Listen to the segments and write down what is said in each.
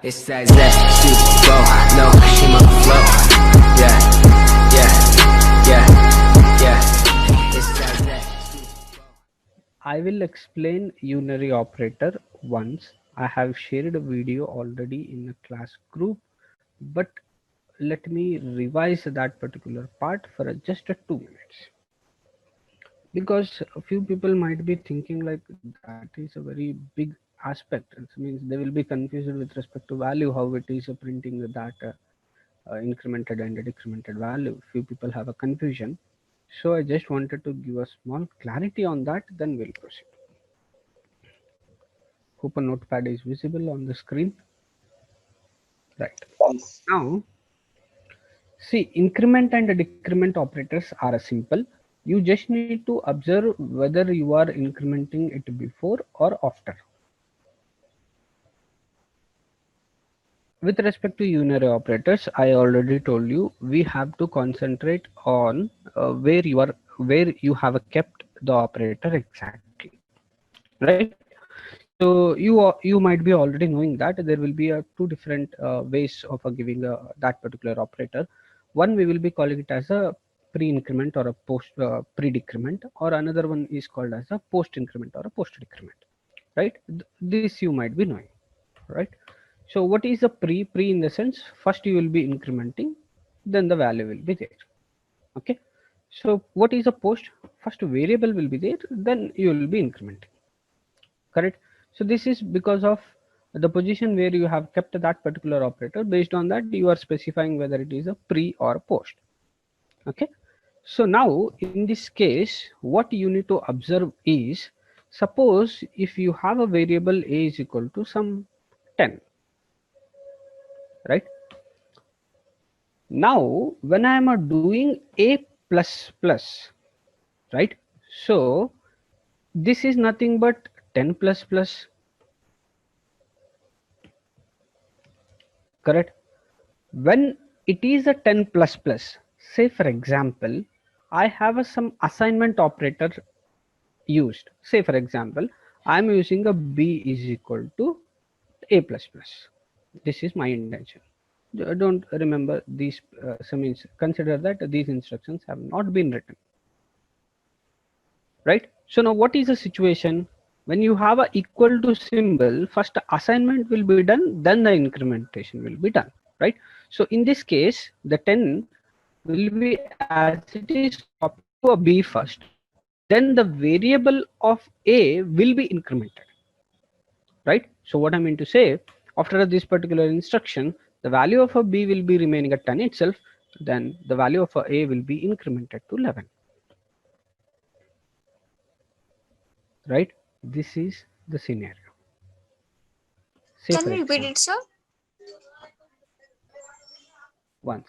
It's that she go, no, she my flow. Yeah, yeah, yeah, yeah. It's that. I will explain unary operator once. I have shared a video already in a class group, but let me revise that particular part for just a 2 minutes, because a few people might be thinking like that is a very big aspect. It means they will be confused with respect to value, how it is printing that incremented and decremented value. Few people have a confusion, so I just wanted to give a small clarity on that, then we'll proceed. Hope a notepad is visible on the screen. Right. Yes. Now, see, increment and decrement operators are simple. You just need to observe whether you are incrementing it before or after. With respect to unary operators, I already told you we have to concentrate on where you have kept the operator exactly, right? So you might be already knowing that there will be two different ways of giving that particular operator. One we will be calling it as a pre-increment or a post pre-decrement, or another one is called as a post-increment or a post-decrement, right? This you might be knowing, right? So what is a pre in the sense, first you will be incrementing, then the value will be there. Okay. So what is a post? First variable will be there, then you will be incrementing. Correct. So this is because of the position where you have kept that particular operator. Based on that, you are specifying whether it is a pre or a post. Okay. So now in this case, what you need to observe is, suppose if you have a variable a is equal to some 10, right? Now when I am doing a plus plus, right? So this is nothing but 10 plus plus, correct? When it is a 10 plus plus, say for example, I have some assignment operator used. Say for example, I am using a b is equal to a plus plus. This is my intention. Don't remember these, so means consider that these instructions have not been written, right? So now what is the situation? When you have a equal to symbol, first assignment will be done, then the incrementation will be done, right? So in this case, the 10 will be as it is copied to a b first, then the variable of a will be incremented, right? So what I mean to say, after this particular instruction, the value of a b will be remaining at 10 itself, then the value of a will be incremented to 11, right? This is the scenario. Say Can for you repeat example, it, sir? once,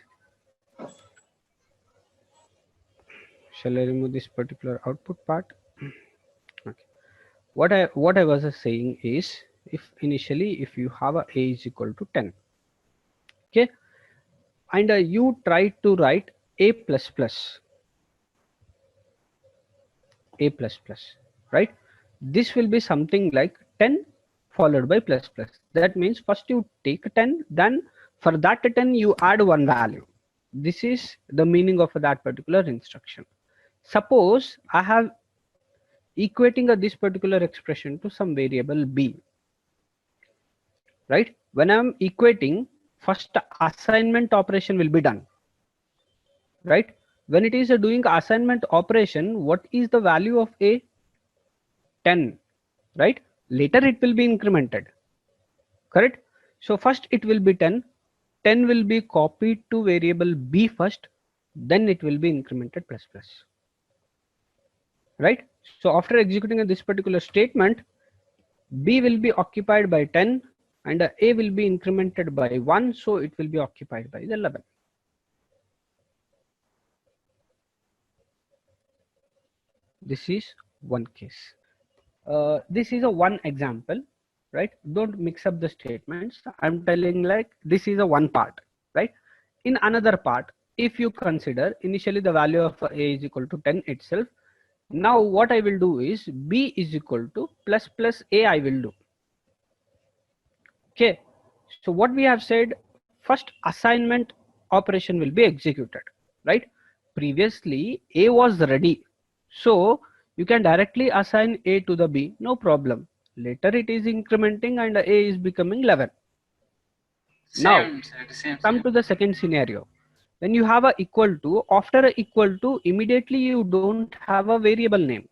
shall I remove this particular output part? Okay. What I was saying is, if initially if you have a is equal to 10, okay, and you try to write a plus plus, a plus plus, right? This will be something like 10 followed by plus plus. That means first you take 10, then for that 10 you add one value. This is the meaning of that particular instruction. Suppose I have equating this particular expression to some variable b, right? When I'm equating, first assignment operation will be done, right? When it is doing assignment operation, what is the value of a? 10, right? Later it will be incremented, correct? So first it will be 10, 10 will be copied to variable b first, then it will be incremented plus plus, right? So after executing this particular statement, b will be occupied by 10 and a will be incremented by 1, so it will be occupied by the 11. This is one case. This is a one example, right? Don't mix up the statements. I'm telling like this is a one part, right? In another part, if you consider initially the value of a is equal to 10 itself, now what I will do is b is equal to plus plus a I will do. Okay. So what we have said, first assignment operation will be executed, right? Previously A was ready, so you can directly assign A to the B, no problem. Later it is incrementing and A is becoming 11. Now Same, sir. Same, come same. to the second scenario. When you have a equal to, after a equal to, immediately you don't have a variable name.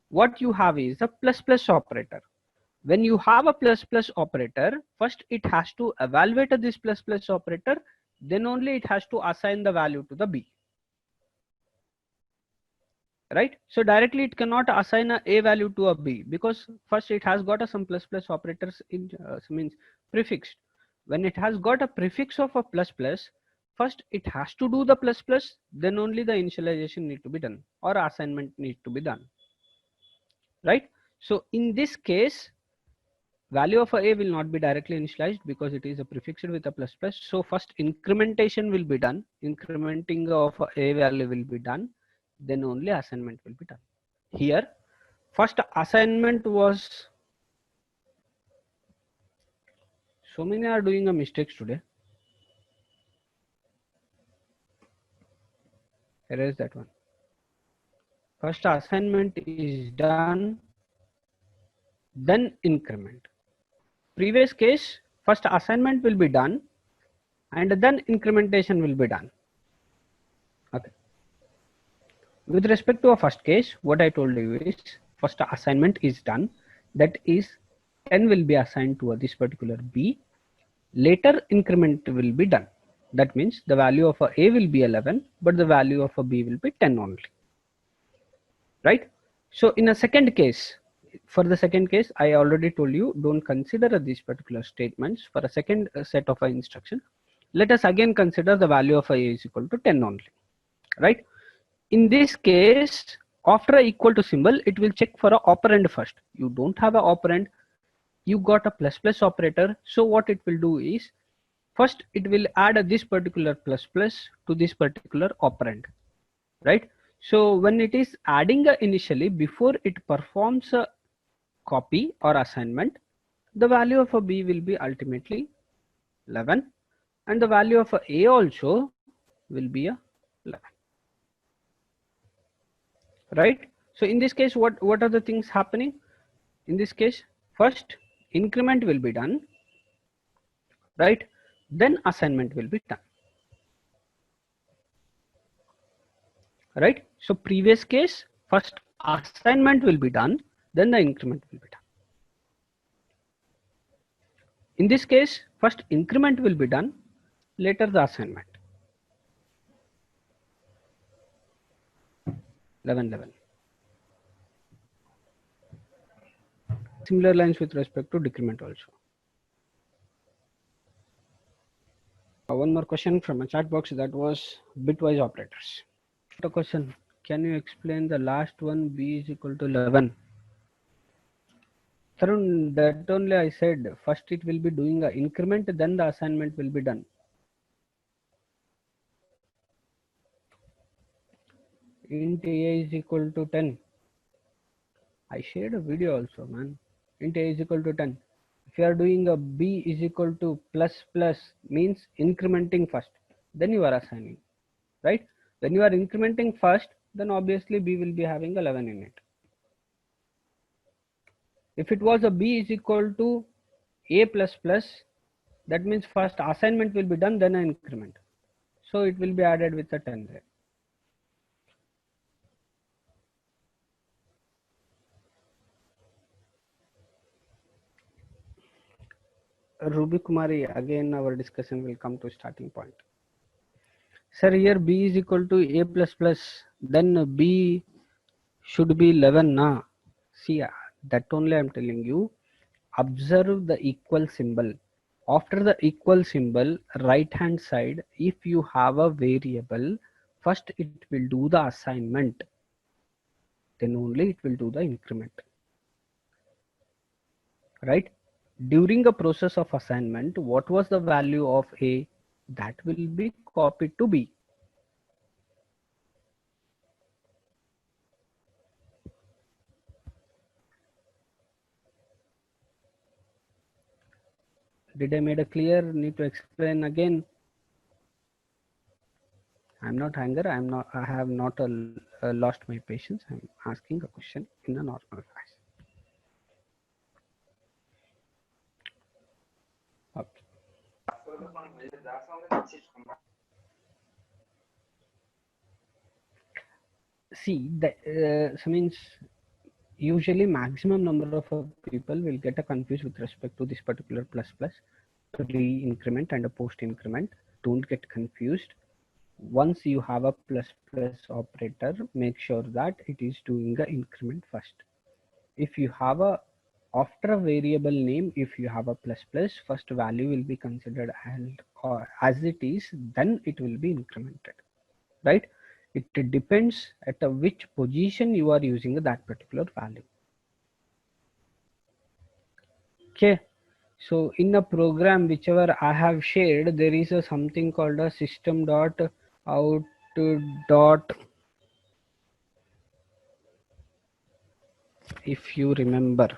What you have is a plus plus operator. When you have a plus plus operator, first it has to evaluate this plus plus operator, then only it has to assign the value to the B. Right? So directly it cannot assign a value to a B, because first it has got some plus plus operators in means prefixed. When it has got a prefix of a plus plus, first it has to do the plus plus, then only the initialization need to be done or assignment need to be done. Right? So in this case, value of a will not be directly initialized because it is a prefixed with a plus plus. So first incrementation will be done. Incrementing of a value will be done. Then only assignment will be done. Here, first assignment was, so many are doing a mistakes today. Erase that one. First assignment is done, then increment. Previous case, first assignment will be done and then incrementation will be done. Okay. With respect to a first case, what I told you is first assignment is done. That is 10 will be assigned to this particular B. Later increment will be done. That means the value of a will be 11, but the value of a B will be 10 only. Right? So in a second case, for the second case, I already told you, don't consider these particular statements for a second set of instruction. Let us again consider the value of a is equal to 10 only. Right? In this case, after a equal to symbol, it will check for a operand first. You don't have a operand, you got a plus plus operator. So what it will do is, first it will add this particular plus plus to this particular operand, right? So when it is adding initially, before it performs a copy or assignment, the value of a B will be ultimately 11 and the value of a also will be a 11. Right? So in this case, what are the things happening? In this case, first increment will be done, right? Then assignment will be done, right? So previous case, first assignment will be done, then the increment will be done. In this case, first increment will be done, later the assignment. 11, 11. Similar lines with respect to decrement also. One more question from a chat box, that was bitwise operators. A question, can you explain the last one, B is equal to 11? Tarun, that only I said, first it will be doing a increment, then the assignment will be done. Int a is equal to 10. I shared a video also, man. Int a is equal to 10. If you are doing a B is equal to plus plus, means incrementing first, then you are assigning, right? When you are incrementing first, then obviously B will be having 11 in it. If it was a B is equal to A plus plus, that means first assignment will be done, then an increment. So it will be added with a 10 there. Ruby Kumari, again our discussion will come to starting point. Sir, here B is equal to A plus plus, then B should be 11 na. See, that only I am telling you. Observe the equal symbol. After the equal symbol, right hand side, if you have a variable, first it will do the assignment, then only it will do the increment. Right? During the process of assignment, what was the value of A? That will be copied to B. Did I made it clear? Need to explain again? I'm not anger. I have not lost my patience. I'm asking a question in a normal fashion. Okay. See, so means usually maximum number of people will get a confused with respect to this particular plus plus, pre-increment and a post-increment. Don't get confused. Once you have a plus plus operator, make sure that it is doing the increment first. If you have a after a variable name, if you have a plus plus, first value will be considered as it is, then it will be incremented, right? It depends at which position you are using that particular value. Okay. So in the program, whichever I have shared, there is a something called a system dot out dot, if you remember,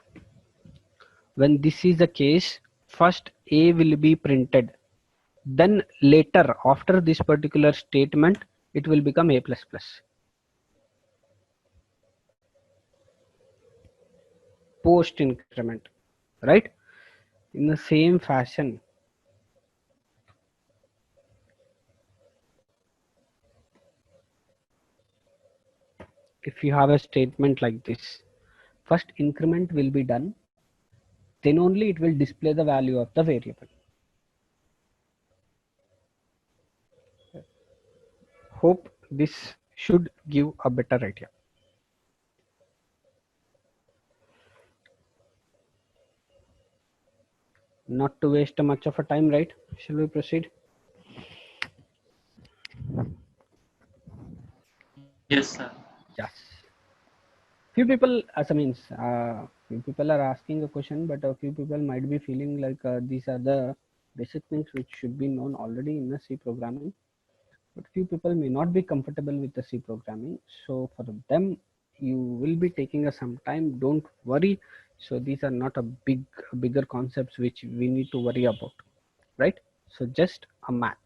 when this is the case, first A will be printed, then later after this particular statement it will become A plus plus. Post increment, right? In the same fashion, if you have a statement like this, first increment will be done, then only it will display the value of the variable. Hope this should give a better idea. Not to waste much of a time, right? Shall we proceed? Yes, sir. Yes. Few people, as I means, few people are asking a question, but a few people might be feeling like these are the basic things which should be known already in the C programming. But few people may not be comfortable with the C programming. So for them, you will be taking some time. Don't worry. So these are not a bigger concepts which we need to worry about, right? So just a math.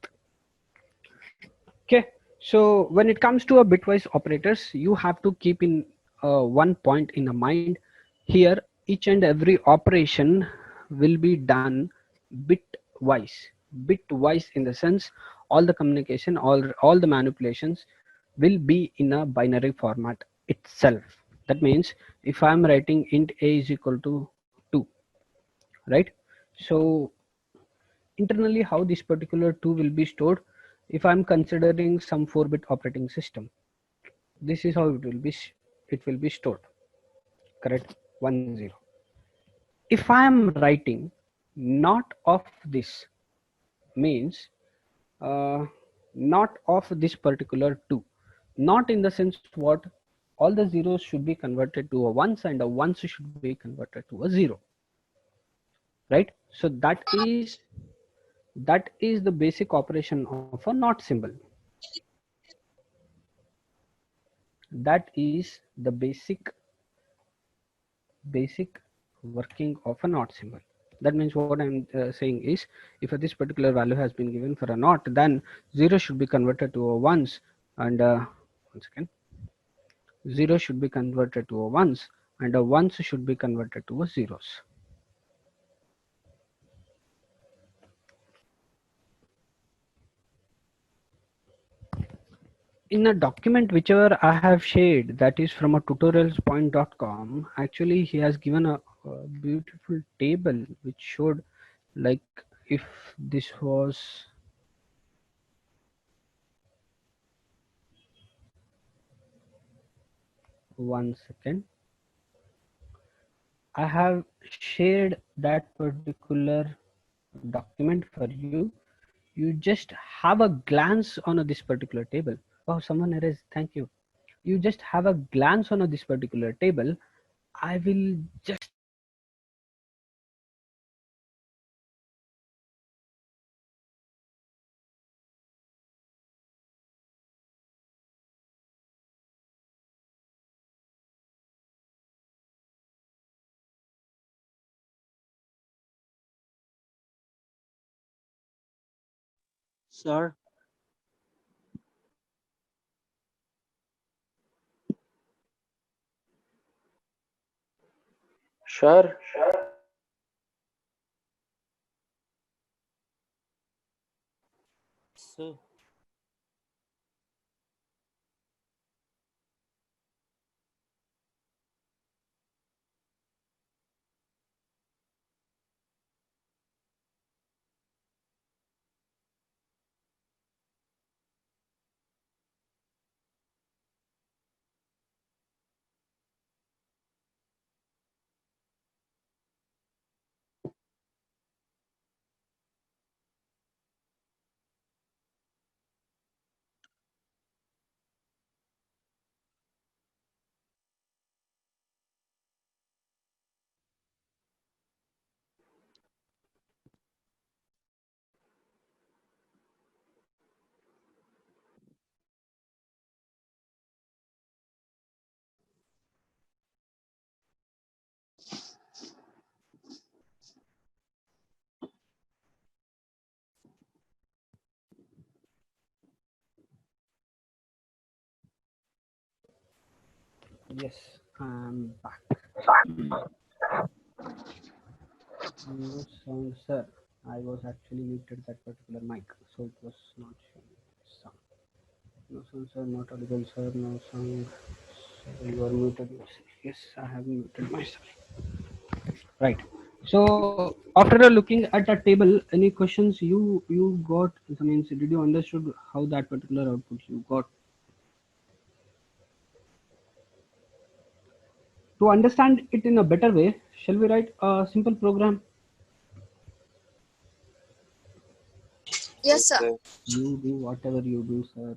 Okay. So when it comes to a bitwise operators, you have to keep in one point in the mind. Here, each and every operation will be done bitwise. Bitwise in the sense, all the communication, all the manipulations will be in a binary format itself. That means if I'm writing int a is equal to 2, right? So internally, how this particular 2 will be stored, if I'm considering some 4-bit operating system, this is how it will be stored, correct? 10. If I am writing not of this, means not of this particular 2, not in the sense what, all the zeros should be converted to a ones and a ones should be converted to a 0, right? So that is the basic operation of a not symbol. That is the basic working of a not symbol. That means what I'm saying is, if this particular value has been given for a not, then 0 should be converted to a ones, and once again 0 should be converted to a ones, and a ones should be converted to a zeros. In a document whichever I have shared, that is from a tutorialspoint.com, actually he has given a beautiful table which showed, like, if this was, one second, I have shared that particular document for you. You just have a glance on this particular table. Oh, someone erased, thank you. You just have a glance on this particular table. I will just Sir. Sure. So Yes, I'm back. No sound, sir. I was actually muted that particular mic, so it was not showing sound. No sound, sir. Not audible, sir. No sound. Sir, you are muted yourself. Yes, I have muted myself. Right. So after looking at a table, any questions you got? I mean, did you understood how that particular output you got? To understand it in a better way, shall we write a simple program? Yes, sir. You do whatever you do, sir.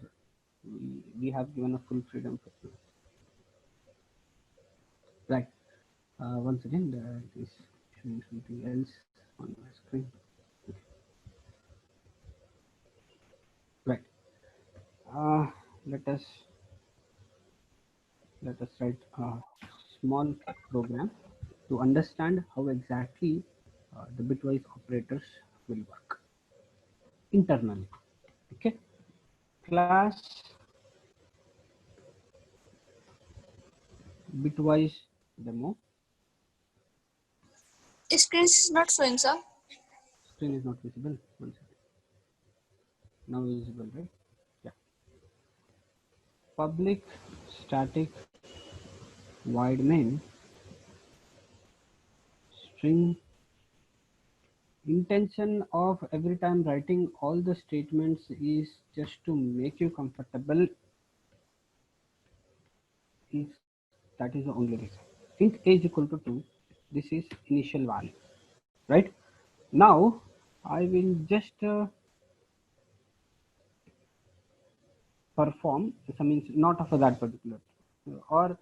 We have given a full freedom for you. Right. Once again, it is showing something else on my screen. Right. Uh, let us write a small program to understand how exactly the bitwise operators will work internally. Okay. Class bitwise demo. Screen is not showing, sir. Screen is not visible. One second. Now visible, right? Yeah. Public static void main string. Intention of every time writing all the statements is just to make you comfortable. Is that is the only reason. Int a is equal to 2. This is initial value, right? Now I will just perform. So means not of that particular, or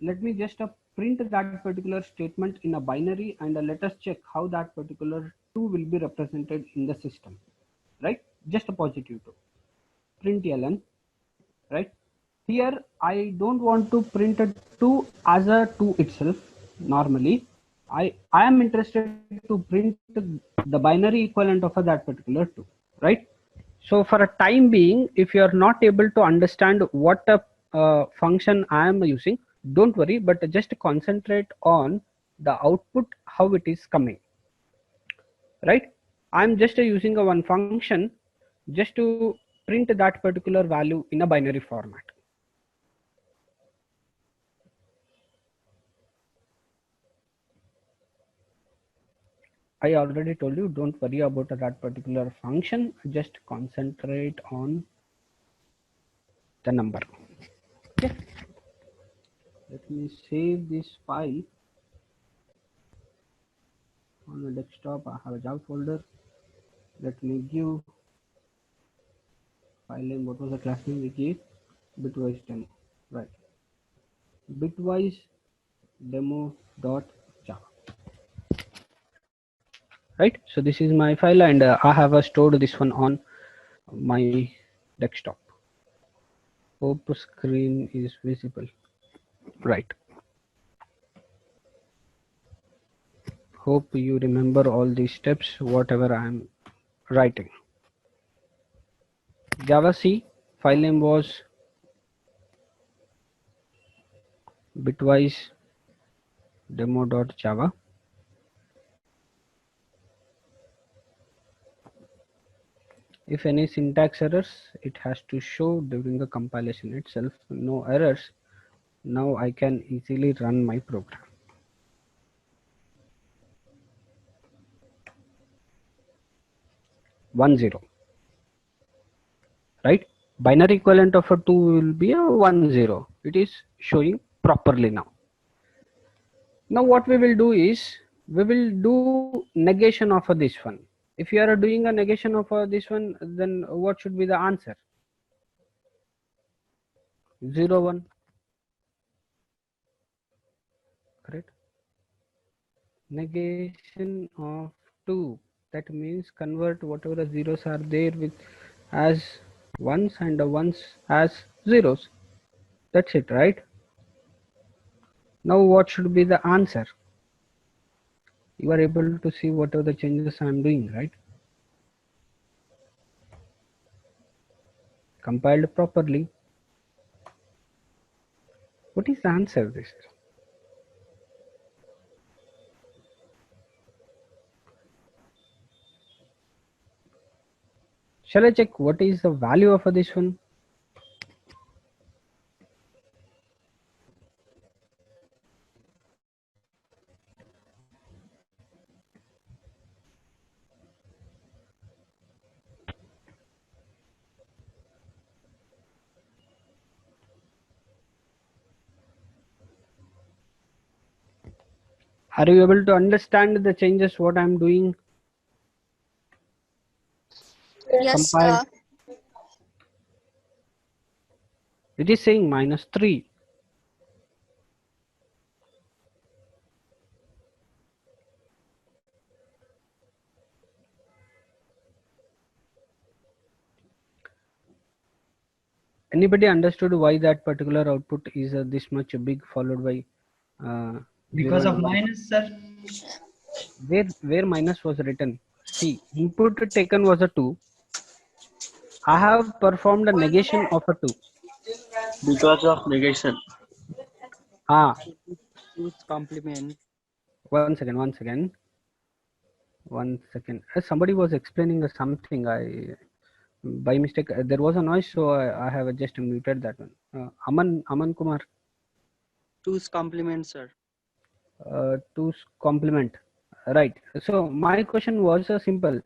let me just print that particular statement in a binary, and let us check how that particular 2 will be represented in the system, right? Just a positive 2. Print ln, right? Here I don't want to print a 2 as a 2 itself. Normally I am interested to print the binary equivalent of that particular 2, right? So for a time being, if you are not able to understand what a function I am using, don't worry, but just concentrate on the output, how it is coming, right? I'm just using a one function just to print that particular value in a binary format. I already told you, don't worry about that particular function, just concentrate on the number. Okay. Let me save this file on the desktop. I have a Java folder. Let me give file name. What was the class name we gave? Bitwise demo. Right. Bitwise demo dot java. Right. So this is my file, and I have stored this one on my desktop. Hope screen is visible. Right. Hope you remember all these steps, whatever I am writing. Java C, file name was bitwise demo.java. If any syntax errors, it has to show during the compilation itself. No errors. Now I can easily run my program. 10, right? Binary equivalent of a 2 will be a 10. It is showing properly now. Now what we will do is, we will do negation of this one. If you are doing a negation of this one, then what should be the answer? 0, 1. Correct? Negation of 2. That means convert whatever the zeros are there with as ones and the ones as zeros. That's it, right? Now what should be the answer? You are able to see whatever the changes I am doing, right? Compiled properly. What is the answer this? Shall I check what is the value of this one? Are you able to understand the changes what I am doing? Yes. Compiled. It is saying -3. Anybody understood why that particular output is this much big followed by Because 0 of and 1? minus, sir. Where minus was written? See, input taken was a 2. I have performed a negation of a 2. Because of negation. Ah, 2's complement. one second. Somebody was explaining something. By mistake, there was a noise, so I have just muted that one. Aman Kumar, 2's complement, sir. 2's complement. Right. So my question was simple.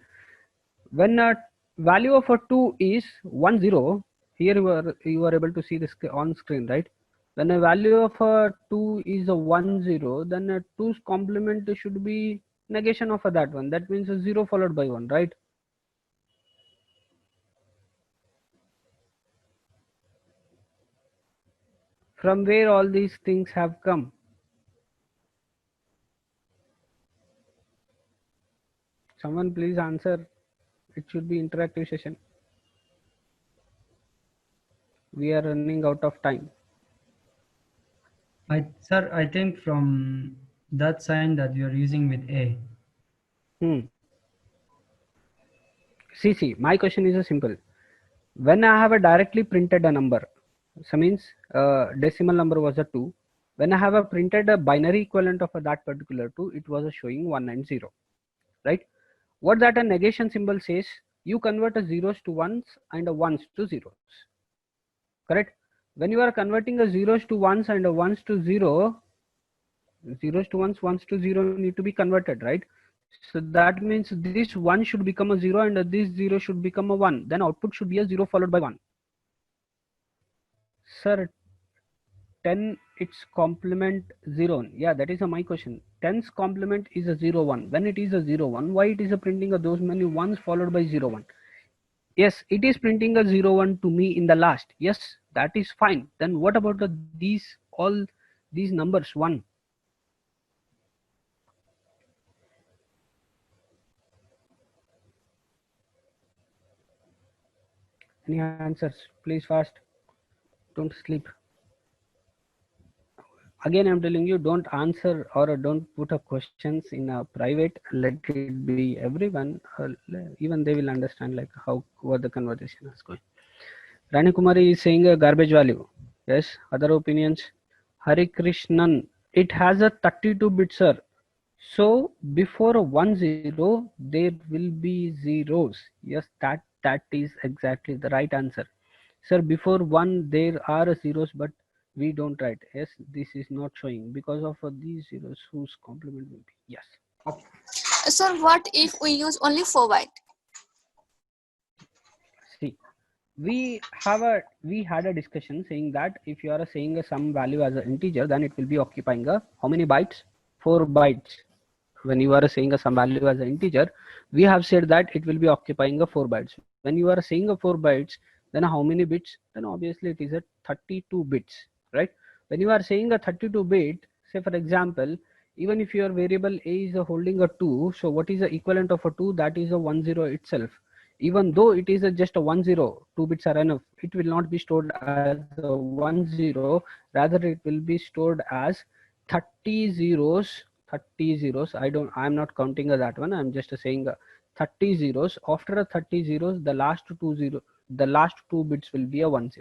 When a value of a 2 is 10, here you are able to see this on screen, right? When a value of a 2 is a 10, then a 2's complement should be negation of that one. That means a 0 followed by 1, right? From where all these things have come? Someone please answer. It should be interactive session. We are running out of time. Sir, I think from that sign that you are using with A. See, my question is a simple. When I have a directly printed a number, so means decimal number was a 2. When I have a printed a binary equivalent of that particular 2, it was a showing 1 and 0, right? What that a negation symbol says, you convert a zeros to ones and a ones to zeros, correct? When you are converting a zeros to ones and a ones to zero, zeros to ones to zero need to be converted, right? So that means this 1 should become a 0 and this 0 should become a 1. Then output should be a 0 followed by 1. Sir, 10 its complement 0. Yeah, that is my question. 10's complement is a 0 1. When it is a 0 1, why it is a printing of those many ones followed by 0 1? Yes, it is printing a 0 1 to me in the last. Yes, that is fine. Then what about all these numbers 1? Any answers? Please fast. Don't sleep. Again, I'm telling you, don't answer or don't put up questions in a private. Let it be everyone. Even they will understand like what the conversation is going. Rani Kumari is saying a garbage value. Yes. Other opinions? Hari Krishnan. It has a 32 bit, sir. So before a 10, there will be zeros. Yes, that is exactly the right answer. Sir, before 1 there are zeros, but we don't write. Yes, this is not showing because of these zeros whose complement will be. Yes. Okay. Sir, what if we use only 4 byte? See, we had a discussion saying that if you are saying a some value as an integer, then it will be occupying a how many bytes? 4 bytes. When you are saying a some value as an integer, we have said that it will be occupying a 4 bytes. When you are saying a 4 bytes, then how many bits? Then obviously it is a 32 bits, right? When you are saying a 32 bit, say for example, even if your variable a is holding a 2, so what is the equivalent of a 2? That is a 10 itself. Even though it is just a 10, 2 bits are enough. It will not be stored as a 10, rather it will be stored as 30 zeros. 30 zeros. I'm not counting that one. I'm just saying 30 zeros. After a 30 zeros, the last two bits will be a 10,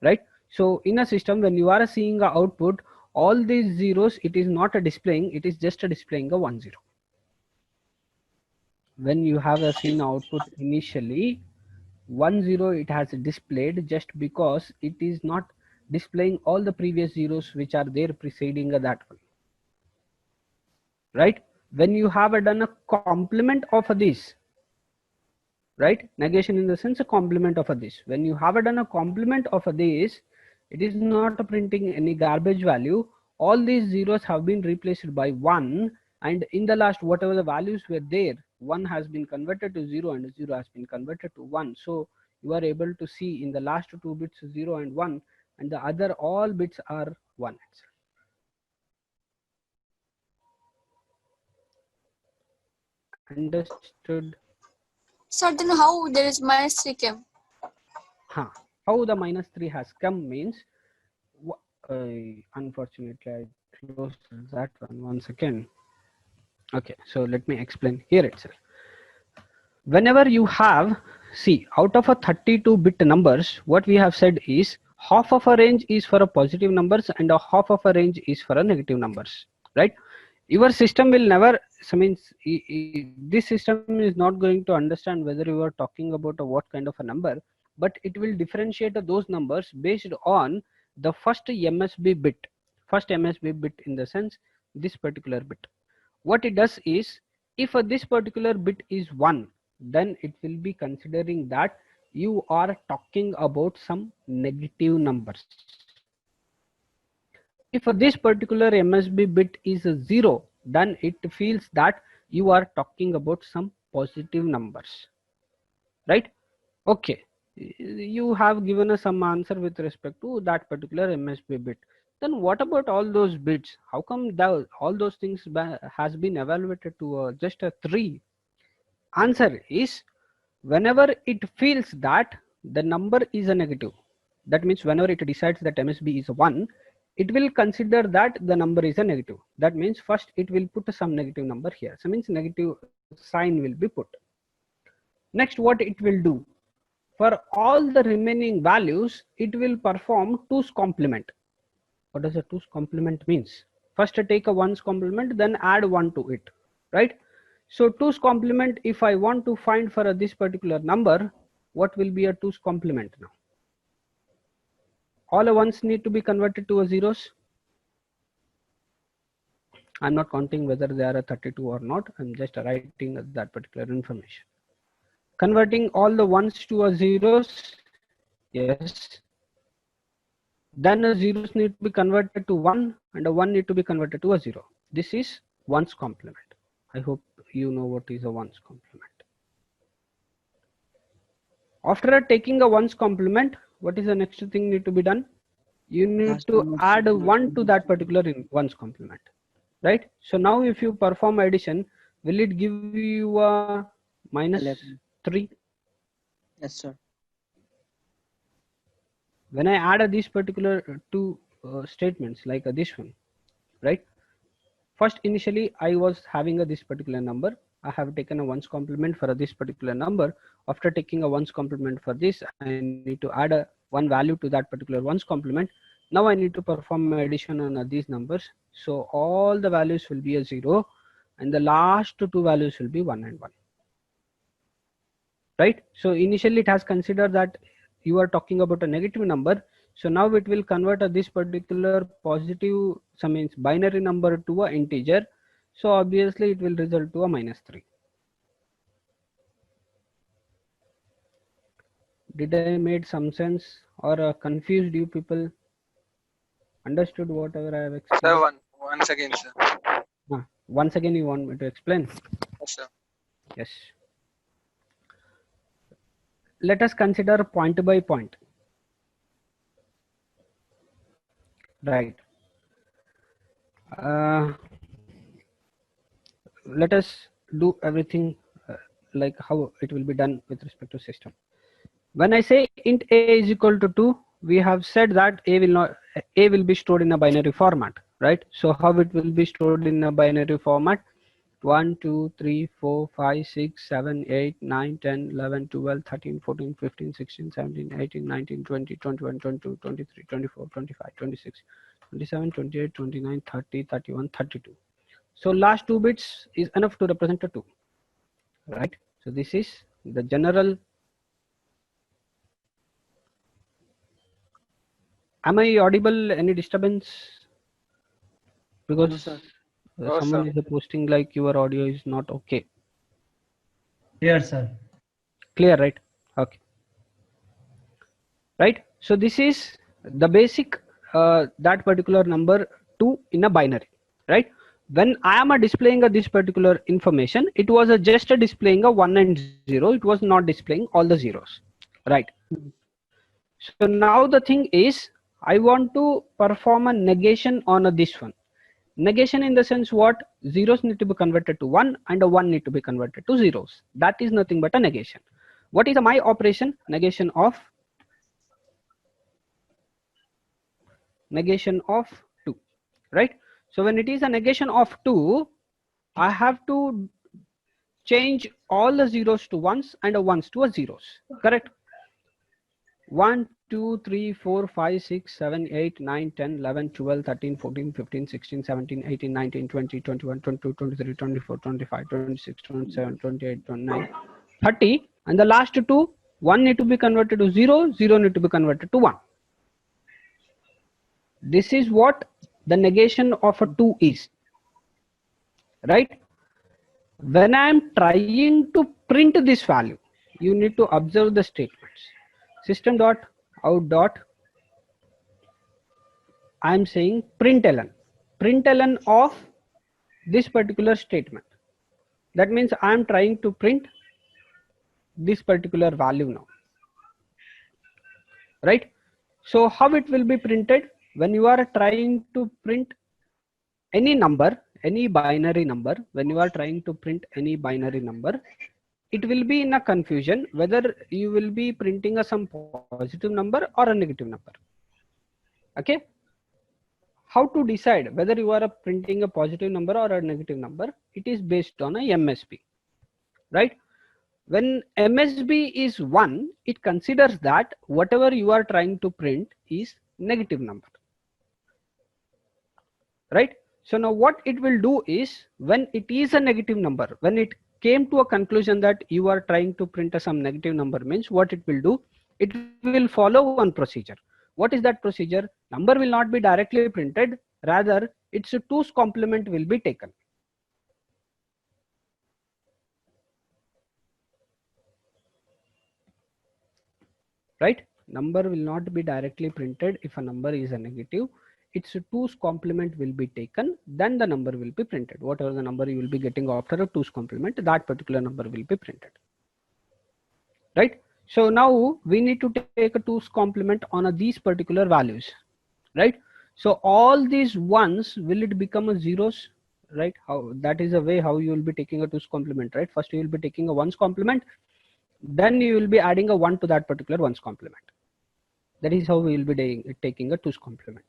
right? So in a system, when you are seeing a output, all these zeros, it is not a displaying, it is just a displaying a 10. When you have a seen output initially 10, it has displayed just because it is not displaying all the previous zeros which are there preceding that one, right? When you have done a complement of this, right? Negation in the sense a complement of this. When you have done a complement of this, it is not printing any garbage value. All these zeros have been replaced by 1, and in the last whatever the values were there, 1 has been converted to 0 and 0 has been converted to 1. So you are able to see in the last two bits 0 and 1, and the other all bits are 1 itself. Understood? Sir, then how there is -3 came? How the -3 has come means, unfortunately I closed that one once again. Okay, so let me explain here itself. Whenever you have, see, out of a 32-bit numbers, what we have said is half of a range is for a positive numbers and a half of a range is for a negative numbers, right? Your system will never, this system is not going to understand whether you are talking about what kind of a number, but it will differentiate those numbers based on the first MSB bit. First MSB bit in the sense, this particular bit. What it does is, if this particular bit is 1, then it will be considering that you are talking about some negative numbers. If this particular MSB bit is 0, then it feels that you are talking about some positive numbers, right? Okay, you have given us some answer with respect to that particular MSB bit. Then what about all those bits? How come all those things has been evaluated to just a 3? Answer is, whenever it feels that the number is a negative, that means whenever it decides that MSB is a 1, it will consider that the number is a negative. That means first it will put some negative number here. So means negative sign will be put. Next, what it will do? For all the remaining values, it will perform 2's complement. What does a 2's complement means? First take a 1's complement, then add 1 to it, right? So 2's complement, if I want to find for this particular number, what will be a 2's complement now? All the ones need to be converted to a zeros. I'm not counting whether they are a 32 or not. I'm just writing that particular information. Converting all the ones to a zeros, yes. Then a zeros need to be converted to 1 and a 1 need to be converted to a 0. This is 1's complement. I hope you know what is a 1's complement. After taking a 1's complement, what is the next thing need to be done? You need to add 1 to that particular 1's complement, right? So now if you perform addition, will it give you a -3? Yes, sir. When I add these particular two statements like this one, right? First, initially I was having this particular number. I have taken a 1's complement for this particular number. After taking a 1's complement for this, I need to add one value to that particular ones complement. Now I need to perform addition on these numbers. So all the values will be a 0 and the last two values will be 1 and 1. Right? So initially it has considered that you are talking about a negative number. So now it will convert this particular positive, some means binary number to an integer. So obviously it will result to a -3. Did I made some sense or confused you people? Understood whatever I have explained? Sir, once again, sir. Once again you want me to explain? Yes, sir. Yes. Let us consider point by point. Right. Let us do everything like how it will be done with respect to system. When I say int a is equal to 2, we have said that a will be stored in a binary format, right? So how it will be stored in a binary format? 1, 2, 3, 4, 5, 6, 7, 8, 9, 10, 11, 12, 13, 14, 15, 16, 17, 18, 19, 20, 21, 22, 23, 24, 25, 26, 27, 28, 29, 30, 31, 32. So last 2 bits is enough to represent a 2, right? So this is the general. Am I audible? Any disturbance? Because No, sir. someone is posting like your audio is not okay. Here, sir. Clear, right? Okay. Right. So this is the basic that particular number 2 in a binary, right? When I am displaying this particular information, it was just displaying a 1 and 0. It was not displaying all the zeros, right? So now the thing is, I want to perform a negation on this one. Negation in the sense what? Zeros need to be converted to 1 and a 1 need to be converted to zeros. That is nothing but a negation. What is my operation? Negation of 2, right? So when it is a negation of 2, I have to change all the zeros to ones and a ones to a zeros, correct? 1, 2, 3, 4, 5, 6, 7, 8, 9, 10, 11, 12, 13, 14, 15, 16, 17, 18, 19, 20, 21, 22, 23, 24, 25, 26, 27, 28, 29, 30. And the last 2, 1 need to be converted to 0, 0 need to be converted to 1. This is what the negation of a 2 is, right? When I am trying to print this value, you need to observe the statements. System dot out dot, I am saying println of this particular statement. That means I am trying to print this particular value now, right? So how it will be printed? When you are trying to print any number, any binary number, when you are trying to print any binary number, it will be in a confusion whether you will be printing some positive number or a negative number. Okay. How to decide whether you are printing a positive number or a negative number? It is based on a MSB, right? When MSB is 1, it considers that whatever you are trying to print is negative number, right? So now what it will do is, when it is a negative number, when it came to a conclusion that you are trying to print some negative number, means what it will do, it will follow one procedure. What is that procedure? Number will not be directly printed, rather its 2's complement will be taken. Right? Number will not be directly printed if a number is a negative. Its 2's complement will be taken, then the number will be printed. Whatever the number you will be getting after a 2's complement, that particular number will be printed. Right? So now we need to take a 2's complement on these particular values. Right? So all these ones, will it become a zeros? Right? How that is a way how you will be taking a 2's complement. Right? First you will be taking a 1's complement, then you will be adding a 1 to that particular 1's complement. That is how we will be taking a 2's complement.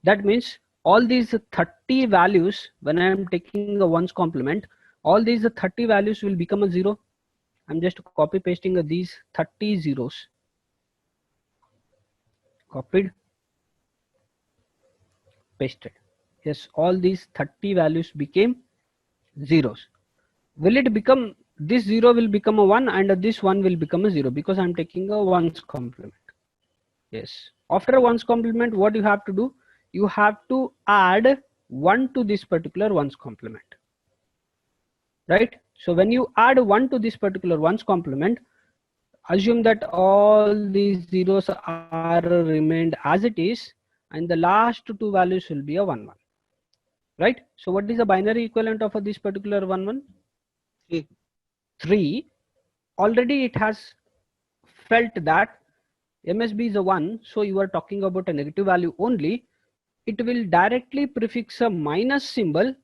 That means all these 30 values, when I am taking a 1's complement, all these 30 values will become a 0. I'm just copy pasting these 30 zeros. copied, pasted. Yes, all these 30 values became zeros. Will it become, this 0 will become a 1 and this 1 will become a 0 because I'm taking a 1's complement. Yes. After 1's complement, what you have to do? You have to add 1 to this particular 1's complement. Right? So when you add 1 to this particular 1's complement, assume that all these zeros are remained as it is and the last two values will be a 1 1. Right? So what is the binary equivalent of this particular 1 1? 3. 3. Already it has felt that MSB is a 1, so you are talking about a negative value only. It will directly prefix a minus symbol,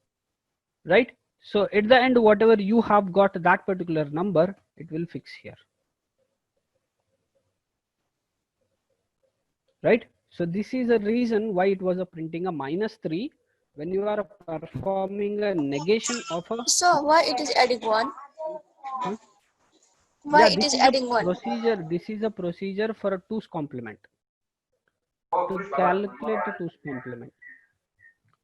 right? So at the end, whatever you have got that particular number, it will fix here, right? So this is a reason why it was a printing a -3 when you are performing a negation of a. So why it is adding 1? Huh? Why Yeah, it this is is a adding 1? procedure. This is a procedure for a 2's complement. To calculate a 2's complement.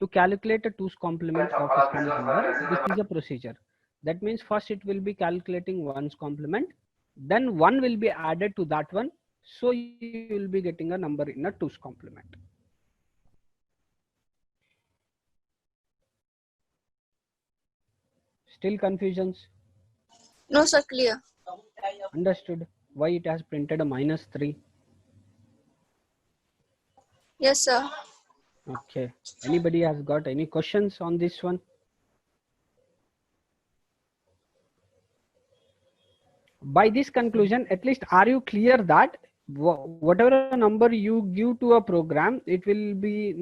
To calculate a 2's complement of a same number, this is a procedure. That means first it will be calculating 1's complement, then 1 will be added to that one, so you will be getting a number in a 2's complement. Still confusions? No, sir, clear. Understood why it has printed a -3? Yes, sir. Okay. Anybody has got any questions on this one? By this conclusion, at least are you clear that whatever number you give to a program, it will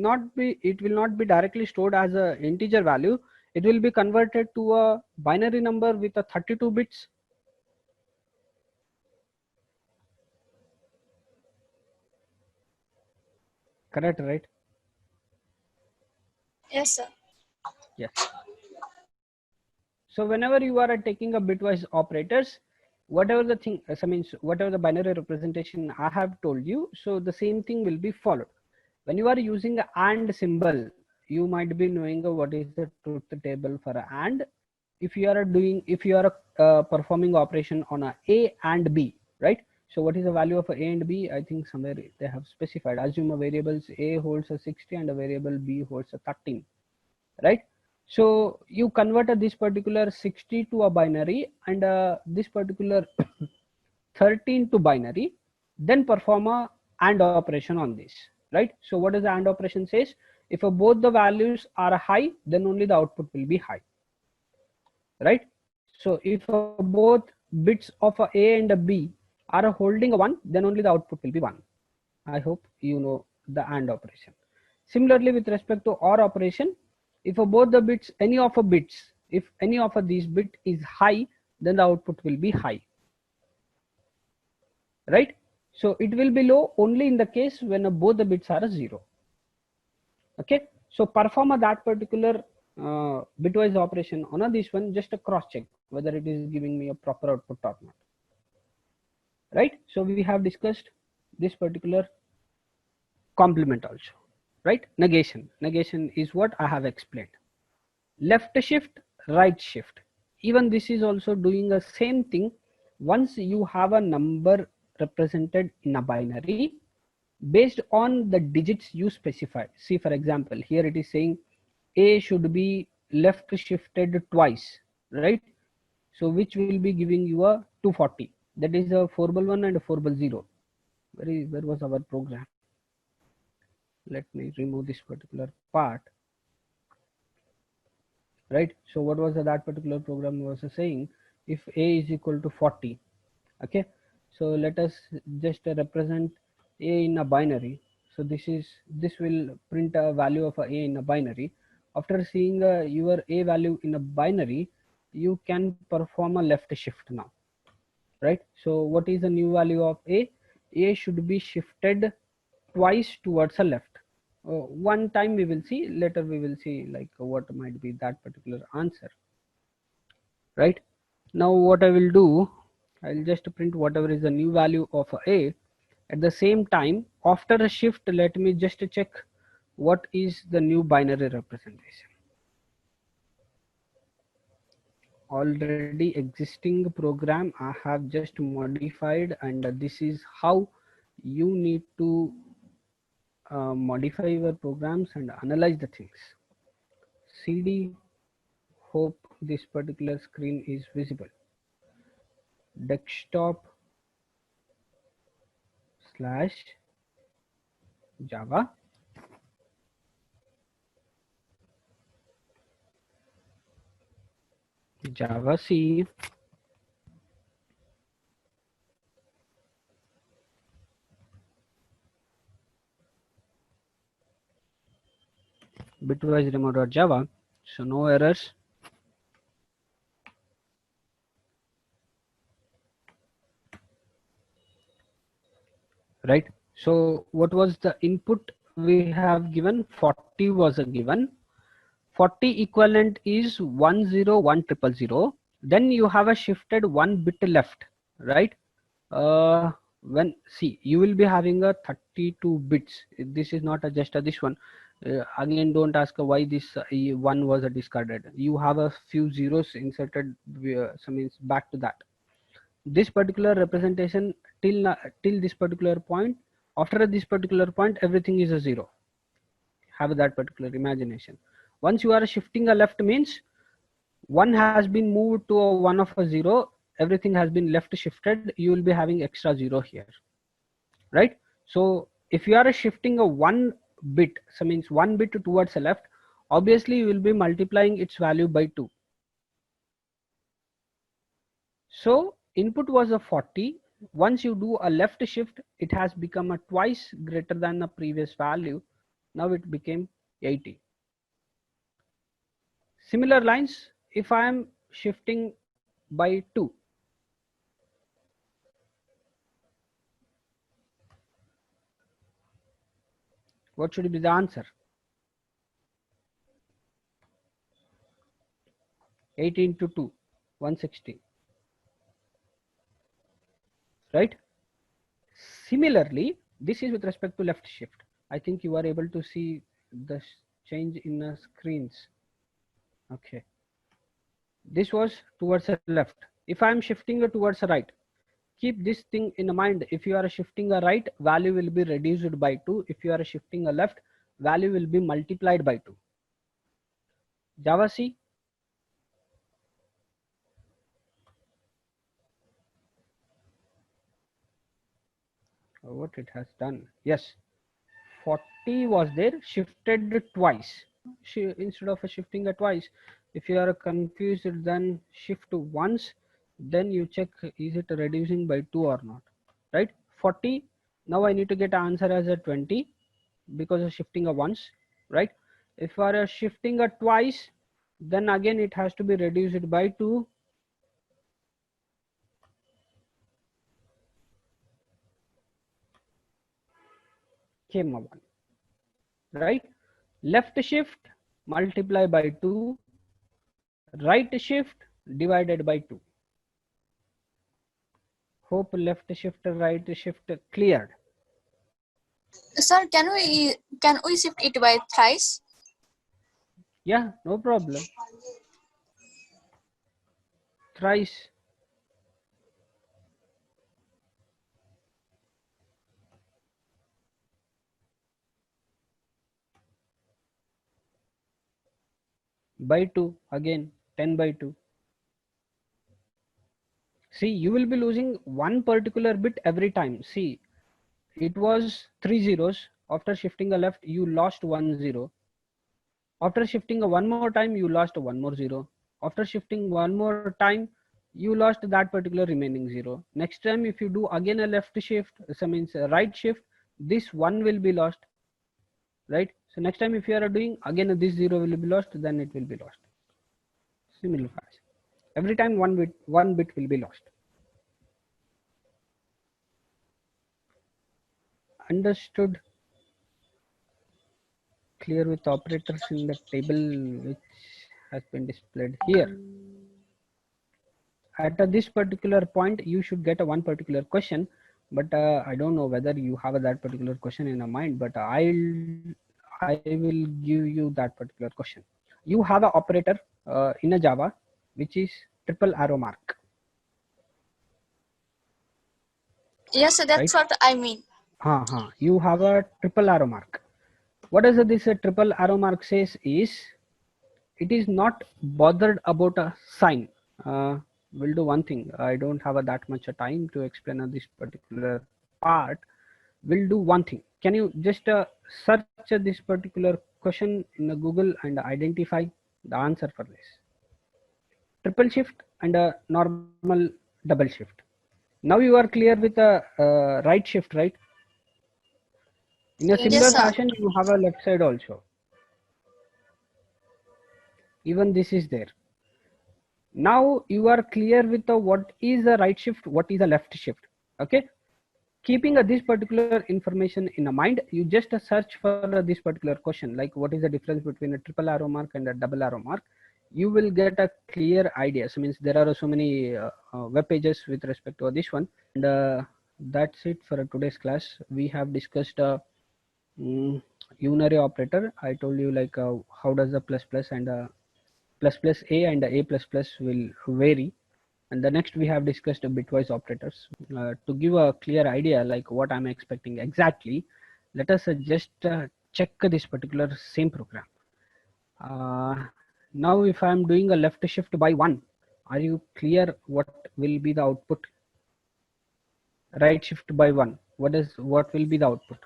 not be directly stored as an integer value. It will be converted to a binary number with a 32 bits. Correct, right? Yes, sir. Yes. So whenever you are taking a bitwise operators, whatever the thing, whatever the binary representation I have told you, so the same thing will be followed. When you are using a AND symbol, you might be knowing what is the truth table for a AND. If you are performing operation on A and B, right? So what is the value of A and B? I think somewhere they have specified. Assume a variables A holds a 60 and a variable B holds a 13, right? So you converted this particular 60 to a binary and this particular 13 to binary, then perform a AND operation on this, right? So what does the AND operation says? If both the values are high, then only the output will be high, right? So if both bits of A and B are holding a 1, then only the output will be 1. I hope you know the AND operation. Similarly, with respect to OR operation, if both the bits, if any of these bit is high, then the output will be high, right? So it will be low only in the case when both the bits are 0. Okay, so perform that particular bitwise operation on this one, just a cross check whether it is giving me a proper output or not, right? So we have discussed this particular complement also, right? Negation is what I have explained. Left shift, right shift, even this is also doing the same thing. Once you have a number represented in a binary, based on the digits you specify, see for example here it is saying A should be left shifted twice, right? So which will be giving you a 240, that is a 4-1 and a 4-0. Where was our program? Let me remove this particular part, right? So what was that particular program was saying? If A is equal to 40, okay, so let us just represent A in a binary. So this will print a value of A in a binary. After seeing your A value in a binary, you can perform a left shift now, right? So what is the new value of A? A should be shifted twice towards the left. One time we will see, later we will see like what might be that particular answer, right? Now what I will do, I'll just print whatever is the new value of A. At the same time, after a shift, let me just check what is the new binary representation. Already existing program I have just modified, and this is how you need to modify your programs and analyze the things. CD, hope this particular screen is visible. Desktop / Java. Java C. Bitwise remote.java. So no errors. Right. So what was the input we have given? 40 was a given. 40 equivalent is 101,000. Then you have a shifted 1 bit left, right? When see, you will be having a 32 bits. This is not just this one. Again, don't ask why this one was discarded. You have a few zeros inserted, so means back to that. This particular representation till this particular point. After this particular point, everything is a zero. Have that particular imagination. Once you are shifting a left means one has been moved to a one of a zero, everything has been left shifted, you will be having extra zero here, right? So if you are shifting a 1 bit, so means 1 bit towards the left, obviously you will be multiplying its value by 2. So input was a 40. Once you do a left shift, it has become a twice greater than the previous value. Now it became 80. Similar lines, if I am shifting by 2, what should be the answer? 80 into 2, 160. Right? Similarly, this is with respect to left shift. I think you are able to see the change in the screens. Okay. This was towards the left. If I am shifting towards the right, keep this thing in mind. If you are shifting a right, value will be reduced by 2. If you are shifting a left, value will be multiplied by 2. Java C. What it has done? Yes, 40 was there, shifted twice. Instead of shifting twice, if you are confused, then shift once, then you check is it reducing by 2 or not, right? 40, now I need to get answer as a 20 because of shifting a once, right? If you are shifting a twice, then again it has to be reduced by 2. Came a 1, right? Left shift multiply by 2, right shift divided by 2. Hope left shift, right shift cleared. Sir, can we shift it by thrice? Yeah, no problem. Thrice. By 2, again 10 by 2. See, you will be losing one particular bit every time. See, it was 3 zeros. After shifting a left, you lost 1 0. After shifting a one more time, you lost one more 0. After shifting one more time, you lost that particular remaining 0. Next time, if you do again a left shift, so means a right shift, this 1 will be lost, right? So next time if you are doing again this 0 will be lost, then it will be lost. Similar fashion. Every time one bit will be lost. Understood? Clear with operators in the table which has been displayed here. At this particular point, you should get a one particular question. but I don't know whether you have that particular question in your mind, but I will give you that particular question. You have an operator in a Java which is triple arrow mark, Yes, sir, that's right? what I mean. You have a triple arrow mark. What does this triple arrow mark says is it is not bothered about a sign. We'll do one thing. I don't have that much time to explain this particular part. We'll do one thing. Can you just search this particular question in Google and identify the answer for this? Triple shift and a normal double shift. Now you are clear with the right shift, right? In a similar Yes, sir. fashion, you have a left side also. Even this is there. Now you are clear with the what is the right shift, what is the left shift. Okay. Keeping this particular information in mind, you just search for this particular question, like what is the difference between a triple arrow mark and a double arrow mark. You will get a clear idea. So means there are so many web pages with respect to this one. And that's it for today's class. We have discussed unary operator. I told you like how does the plus plus and plus plus a and a plus plus will vary. And the next we have discussed bitwise operators. To give a clear idea like what I'm expecting exactly, let us just check this particular same program. Now if I'm doing a left shift by 1, are you clear what will be the output? Right shift by 1, what will be the output?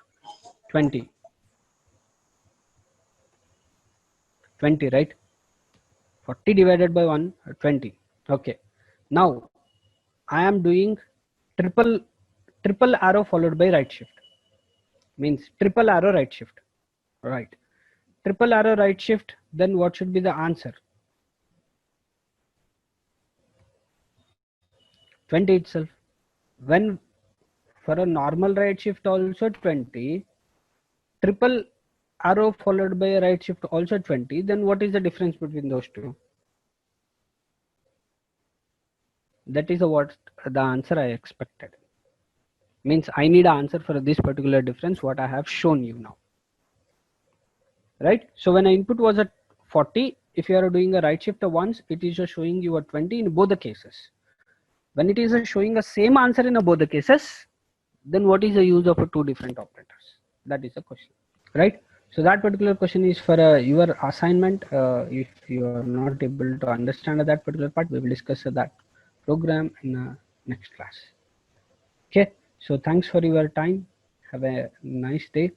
20, right? 40 divided by 1, 20. Okay. Now I am doing triple arrow followed by right shift. Means triple arrow right shift. Right. Triple arrow right shift. Then what should be the answer? 20 itself. When for a normal right shift also 20, triple arrow followed by a right shift also 20, then what is the difference between those two? That is what the answer I expected. Means I need an answer for this particular difference what I have shown you now. Right? So when I input was at 40, if you are doing a right shift once, it is showing you a 20 in both the cases. When it is showing the same answer in both the cases, then what is the use of two different operators? That is the question, right? So that particular question is for your assignment. If you are not able to understand that particular part, we will discuss that program in next class. Okay. So thanks for your time. Have a nice day.